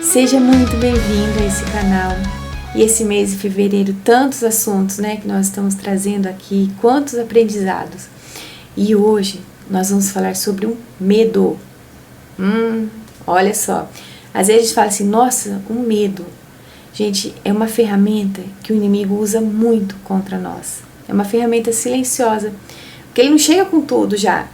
Seja muito bem-vindo a esse canal. E esse mês de fevereiro, tantos assuntos, que nós estamos trazendo aqui, quantos aprendizados. E hoje nós vamos falar sobre um medo. Olha só, às vezes a gente fala assim, nossa, um medo. Gente, é uma ferramenta que o inimigo usa muito contra nós. É uma ferramenta silenciosa, porque ele não chega com tudo já,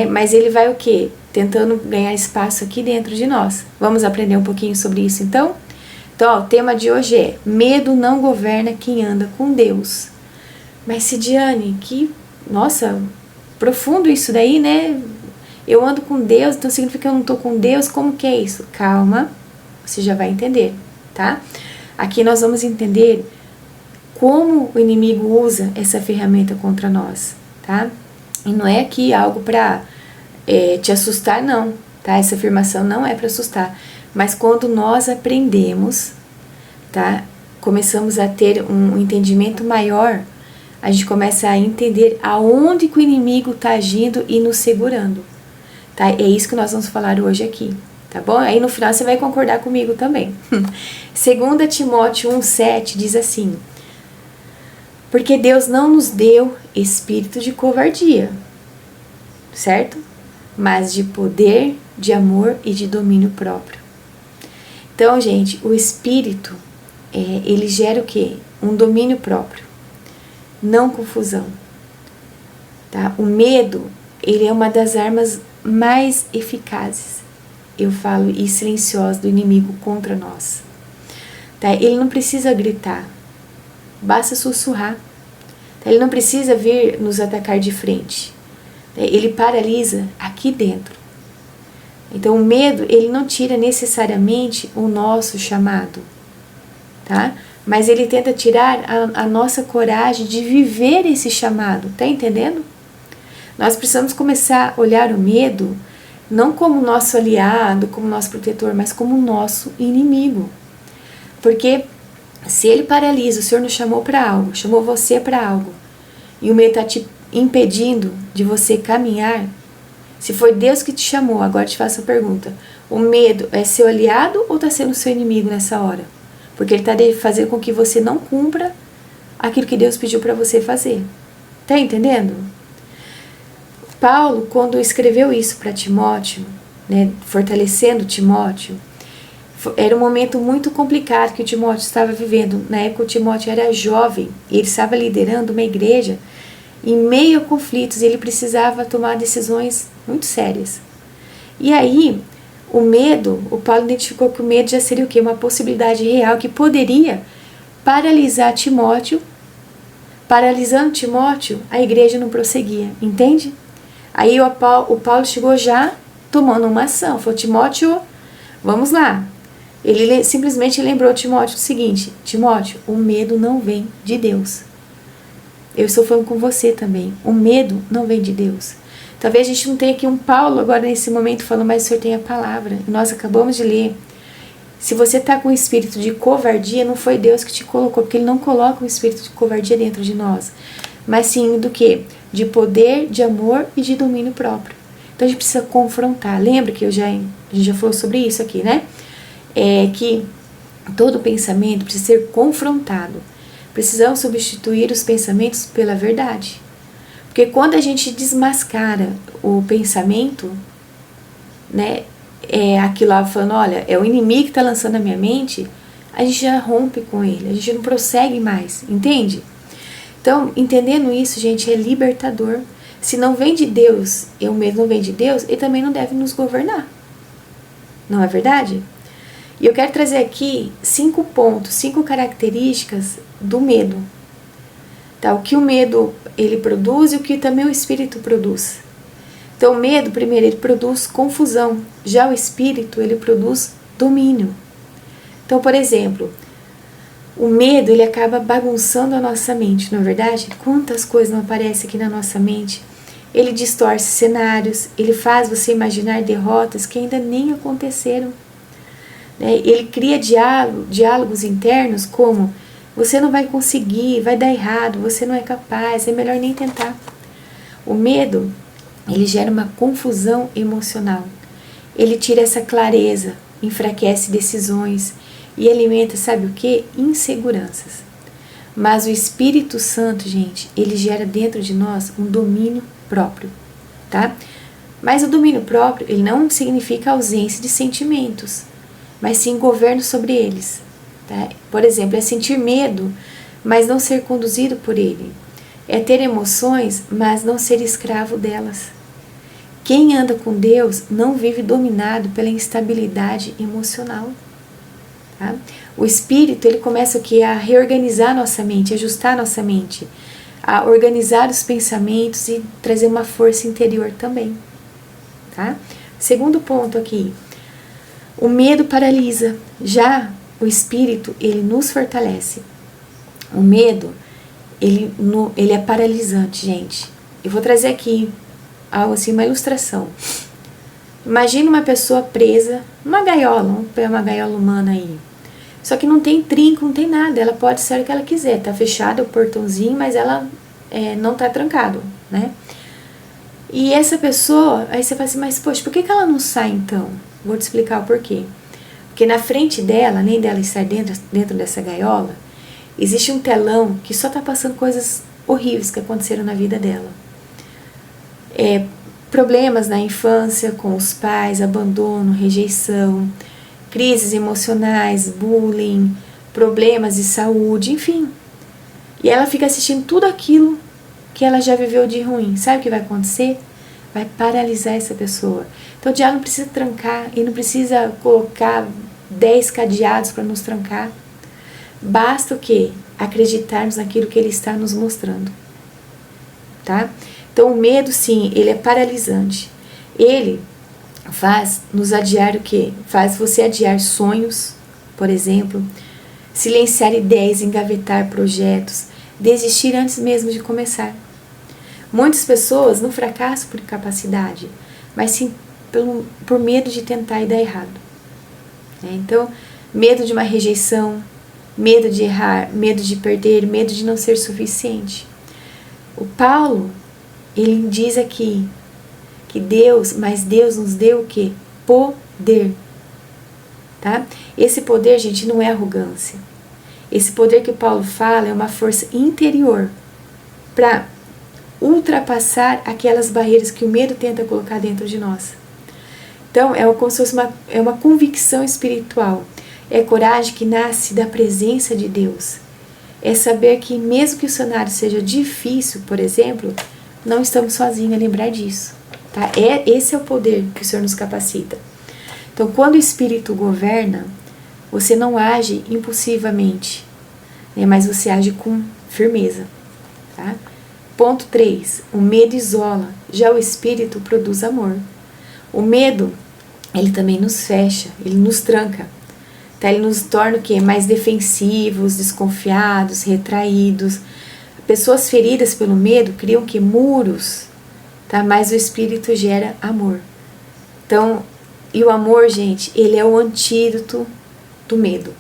mas ele vai o quê? Tentando ganhar espaço aqui dentro de nós. Vamos aprender um pouquinho sobre isso então? Então, o tema de hoje é: medo não governa quem anda com Deus. Mas Cidiane, nossa, profundo isso daí, Eu ando com Deus, então significa que eu não estou com Deus? Como que é isso? Calma, você já vai entender, tá? Aqui nós vamos entender como o inimigo usa essa ferramenta contra nós, tá? E não é aqui algo para te assustar, não, tá? Essa afirmação não é para assustar. Mas quando nós aprendemos, tá? Começamos a ter um entendimento maior, a gente começa a entender aonde que o inimigo está agindo e nos segurando, tá? É isso que nós vamos falar hoje aqui, tá bom? Aí no final você vai concordar comigo também. 2 Timóteo 1,7 diz assim: porque Deus não nos deu espírito de covardia, certo? Mas de poder, de amor e de domínio próprio. Então, gente, o espírito, ele gera o quê? Um domínio próprio, não confusão, tá? O medo, ele é uma das armas mais eficazes, eu falo, e silenciosas do inimigo contra nós, tá? Ele não precisa gritar, basta sussurrar, tá? Ele não precisa vir nos atacar de frente, ele paralisa aqui dentro. Então o medo, ele não tira necessariamente o nosso chamado, tá? Mas ele tenta tirar a nossa coragem de viver esse chamado, tá entendendo? Nós precisamos começar a olhar o medo não como nosso aliado, como nosso protetor, mas como nosso inimigo. Porque se ele paralisa, o Senhor nos chamou para algo, chamou você para algo, e o medo está te impedindo de você caminhar, se foi Deus que te chamou, agora te faço a pergunta: o medo é seu aliado ou está sendo seu inimigo nessa hora? Porque ele está fazendo com que você não cumpra aquilo que Deus pediu para você fazer. Tá entendendo? Paulo, quando escreveu isso para Timóteo, fortalecendo Timóteo, era um momento muito complicado que o Timóteo estava vivendo. Na época o Timóteo era jovem, e ele estava liderando uma igreja em meio a conflitos, ele precisava tomar decisões muito sérias. E aí, o medo, o Paulo identificou que o medo já seria o quê? Uma possibilidade real que poderia paralisar Timóteo. Paralisando Timóteo, a igreja não prosseguia, entende? Aí o Paulo chegou já tomando uma ação, falou: Timóteo, vamos lá. Ele simplesmente lembrou Timóteo o seguinte: Timóteo, o medo não vem de Deus. Eu estou falando com você também. O medo não vem de Deus. Talvez a gente não tenha aqui um Paulo agora nesse momento falando, mas o Senhor tem a palavra. Nós acabamos de ler. Se você está com um espírito de covardia, não foi Deus que te colocou, porque Ele não coloca um espírito de covardia dentro de nós. Mas sim do quê? De poder, de amor e de domínio próprio. Então a gente precisa confrontar. Lembra que a gente já falou sobre isso aqui, que todo pensamento precisa ser confrontado. Precisamos substituir os pensamentos pela verdade. Porque quando a gente desmascara o pensamento, aquilo lá falando, olha, é o inimigo que está lançando na minha mente, a gente já rompe com ele, a gente não prossegue mais, entende? Então, entendendo isso, gente, é libertador. Se não vem de Deus, e o medo não vem de Deus, ele também não deve nos governar. Não é verdade? E eu quero trazer aqui 5 pontos, 5 características do medo. Tá? O que o medo ele produz e o que também o espírito produz. Então o medo, primeiro, ele produz confusão. Já o espírito, ele produz domínio. Então, por exemplo, o medo, ele acaba bagunçando a nossa mente, não é verdade? Quantas coisas não aparecem aqui na nossa mente ele distorce cenários, ele faz você imaginar derrotas que ainda nem aconteceram. Ele cria diálogos internos como: você não vai conseguir, vai dar errado, você não é capaz, é melhor nem tentar. O medo, ele gera uma confusão emocional. Ele tira essa clareza, enfraquece decisões e alimenta, sabe o que? Inseguranças. Mas o Espírito Santo, gente, ele gera dentro de nós um domínio próprio, tá? Mas o domínio próprio, ele não significa ausência de sentimentos, mas sim governo sobre eles, tá? Por exemplo, é sentir medo, mas não ser conduzido por ele. É ter emoções, mas não ser escravo delas. Quem anda com Deus não vive dominado pela instabilidade emocional. Tá? O Espírito, ele começa o quê? A reorganizar nossa mente, ajustar nossa mente, a organizar os pensamentos e trazer uma força interior também. Tá? Segundo ponto aqui, o medo paralisa, já o Espírito, ele nos fortalece. O medo, ele é paralisante, gente. Eu vou trazer aqui algo assim, uma ilustração. Imagina uma pessoa presa numa gaiola, vamos pegar uma gaiola humana aí. Só que não tem trinco, não tem nada, ela pode ser o que ela quiser, tá fechado o portãozinho, mas ela não tá trancado, né? E essa pessoa, aí você fala assim, mas poxa, por que ela não sai então? Vou te explicar o porquê. Porque na frente dela, além dela estar dentro dessa gaiola, existe um telão que só tá passando coisas horríveis que aconteceram na vida dela. Problemas na infância com os pais, abandono, rejeição, crises emocionais, bullying, problemas de saúde, enfim. E ela fica assistindo tudo aquilo que ela já viveu de ruim. Sabe o que vai acontecer? Vai paralisar essa pessoa. Então o diabo não precisa trancar e não precisa colocar 10 cadeados para nos trancar. Basta o quê? Acreditarmos naquilo que ele está nos mostrando. Tá? Então o medo, sim, ele é paralisante. Ele faz nos adiar o quê? Faz você adiar sonhos, por exemplo, silenciar ideias, engavetar projetos, desistir antes mesmo de começar. Muitas pessoas não fracassam por incapacidade, mas sim por medo de tentar e dar errado. Então, medo de uma rejeição, medo de errar, medo de perder, medo de não ser suficiente. O Paulo, ele diz aqui que Deus nos deu o quê? Poder. Tá? Esse poder, gente, não é arrogância. Esse poder que Paulo fala é uma força interior para ultrapassar aquelas barreiras que o medo tenta colocar dentro de nós. Então, como se fosse uma convicção espiritual. É coragem que nasce da presença de Deus. É saber que mesmo que o cenário seja difícil, por exemplo, não estamos sozinhos a lembrar disso. Tá? Esse é o poder que o Senhor nos capacita. Então, quando o Espírito governa, você não age impulsivamente, né, mas você age com firmeza. Tá? Ponto 3. O medo isola, já o Espírito produz amor. O medo, ele também nos fecha, ele nos tranca. Tá? Ele nos torna o quê? Mais defensivos, desconfiados, retraídos. Pessoas feridas pelo medo criam que muros, tá? Mas o Espírito gera amor. Então, e o amor, gente, ele é o antídoto do medo.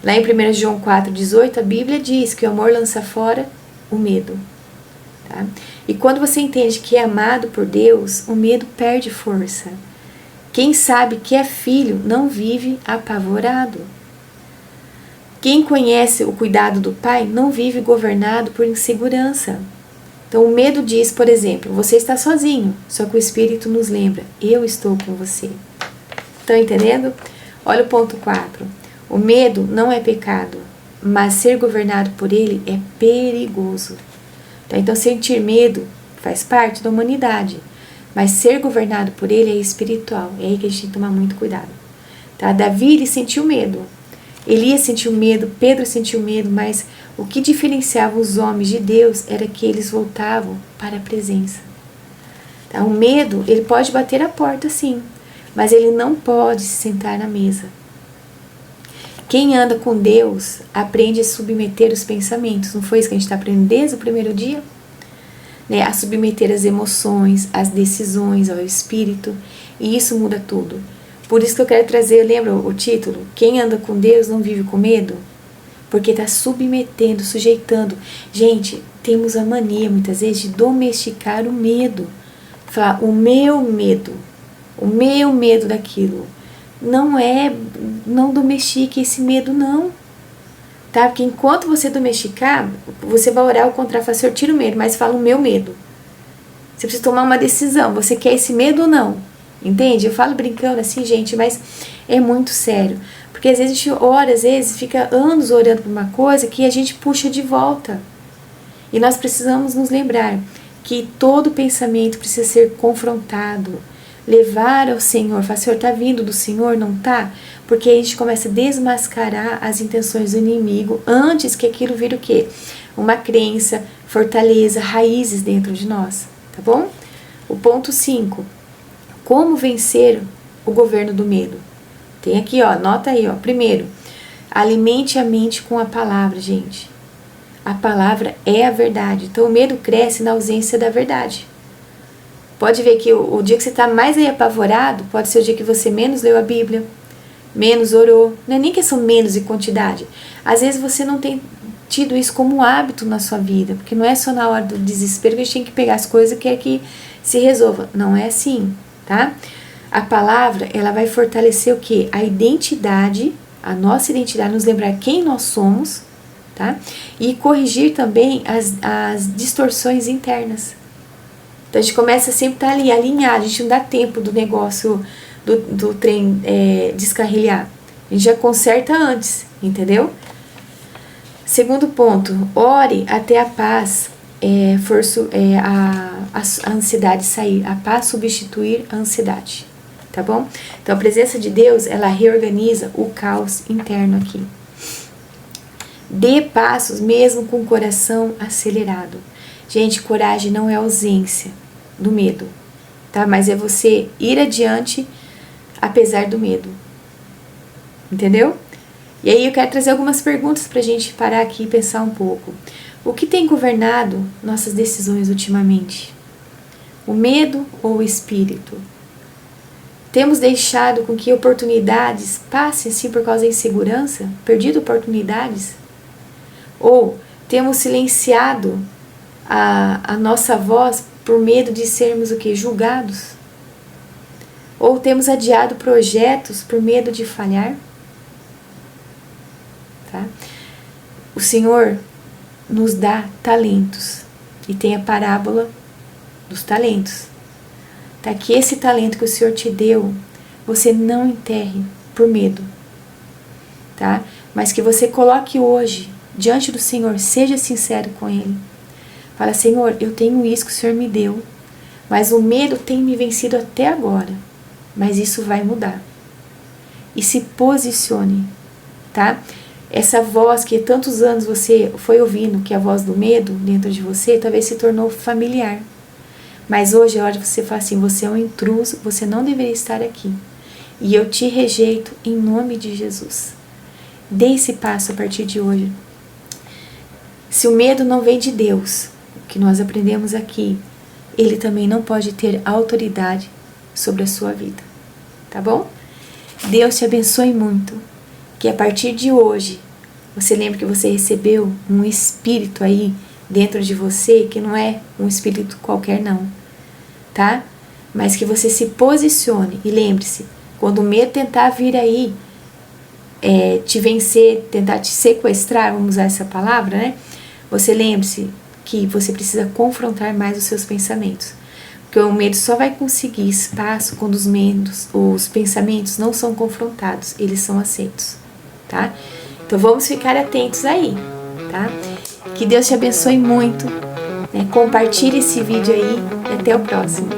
Lá em 1 João 4,18, a Bíblia diz que o amor lança fora o medo. Tá? E quando você entende que é amado por Deus, o medo perde força. Quem sabe que é filho não vive apavorado. Quem conhece o cuidado do Pai não vive governado por insegurança. Então o medo diz, por exemplo, você está sozinho, só que o Espírito nos lembra, eu estou com você. Estão entendendo? Olha o ponto 4. O medo não é pecado, mas ser governado por ele é perigoso. Tá? Então sentir medo faz parte da humanidade, mas ser governado por ele é espiritual. É aí que a gente tem que tomar muito cuidado. Tá? Davi, ele sentiu medo. Elias sentiu medo, Pedro sentiu medo, mas o que diferenciava os homens de Deus era que eles voltavam para a presença. Tá? O medo, ele pode bater a porta sim, mas ele não pode se sentar na mesa. Quem anda com Deus aprende a submeter os pensamentos. Não foi isso que a gente está aprendendo desde o primeiro dia? né, a submeter as emoções, as decisões ao espírito, e isso muda tudo. Por isso que eu quero trazer, lembra o título? Quem anda com Deus não vive com medo? Porque está submetendo, sujeitando. Gente, temos a mania muitas vezes de domesticar o medo. Falar, o meu medo daquilo. Não domestique esse medo não. Tá? Porque enquanto você domesticar, você vai orar ao contrário, falar, Senhor, tira o medo, mas fala o meu medo. Você precisa tomar uma decisão, você quer esse medo ou não? Entende? Eu falo brincando assim, gente, mas é muito sério. Porque às vezes a gente ora, às vezes fica anos orando por uma coisa que a gente puxa de volta. E nós precisamos nos lembrar que todo pensamento precisa ser confrontado. Levar ao Senhor, falar, Senhor, está vindo do Senhor, não está? Porque aí a gente começa a desmascarar as intenções do inimigo antes que aquilo vire o quê? Uma crença, fortaleza, raízes dentro de nós, tá bom? O ponto 5. Como vencer o governo do medo? Tem aqui, ó, anota aí, ó. Primeiro, alimente a mente com a palavra, gente. A palavra é a verdade. Então o medo cresce na ausência da verdade. Pode ver que o dia que você está mais aí apavorado, pode ser o dia que você menos leu a Bíblia, menos orou. Não é nem questão menos de quantidade. Às vezes você não tem tido isso como um hábito na sua vida, porque não é só na hora do desespero que a gente tem que pegar as coisas e quer que se resolva. Não é assim, tá? A palavra, ela vai fortalecer o quê? A identidade, a nossa identidade, nos lembrar quem nós somos, tá? E corrigir também as distorções internas. Então a gente começa sempre a estar ali, alinhado, a gente não dá tempo do negócio, do trem descarrilhar. A gente já conserta antes, entendeu? Segundo ponto, ore até a paz, a ansiedade sair, a paz substituir a ansiedade, tá bom? Então a presença de Deus, ela reorganiza o caos interno aqui. Dê passos mesmo com o coração acelerado. Gente, coragem não é ausência do medo, tá? Mas é você ir adiante apesar do medo. Entendeu? E aí eu quero trazer algumas perguntas pra gente parar aqui e pensar um pouco. O que tem governado nossas decisões ultimamente? O medo ou o espírito? Temos deixado com que oportunidades passem assim por causa da insegurança? Perdido oportunidades? Ou temos silenciado a nossa voz por medo de sermos o quê? Julgados? Ou temos adiado projetos por medo de falhar? Tá? O Senhor nos dá talentos e tem a parábola dos talentos. Tá? Que esse talento que o Senhor te deu, você não enterre por medo, tá? Mas que você coloque hoje diante do Senhor, seja sincero com Ele. Fala, Senhor, eu tenho isso que o Senhor me deu, mas o medo tem me vencido até agora, mas isso vai mudar. E se posicione, tá? Essa voz que tantos anos você foi ouvindo, que é a voz do medo dentro de você, talvez se tornou familiar. Mas hoje é hora de você falar assim, você é um intruso, você não deveria estar aqui. E eu te rejeito em nome de Jesus. Dê esse passo a partir de hoje. Se o medo não vem de Deus, que nós aprendemos aqui, ele também não pode ter autoridade sobre a sua vida, tá bom? Deus te abençoe muito, que a partir de hoje, você lembre que você recebeu um espírito aí dentro de você, que não é um espírito qualquer não, tá? Mas que você se posicione e lembre-se, quando o medo tentar vir aí, te vencer, tentar te sequestrar, vamos usar essa palavra, né? Você lembre-se que você precisa confrontar mais os seus pensamentos. Porque o medo só vai conseguir espaço quando os pensamentos não são confrontados, eles são aceitos, tá? Então vamos ficar atentos aí, tá? Que Deus te abençoe muito, né? Compartilhe esse vídeo aí e até o próximo.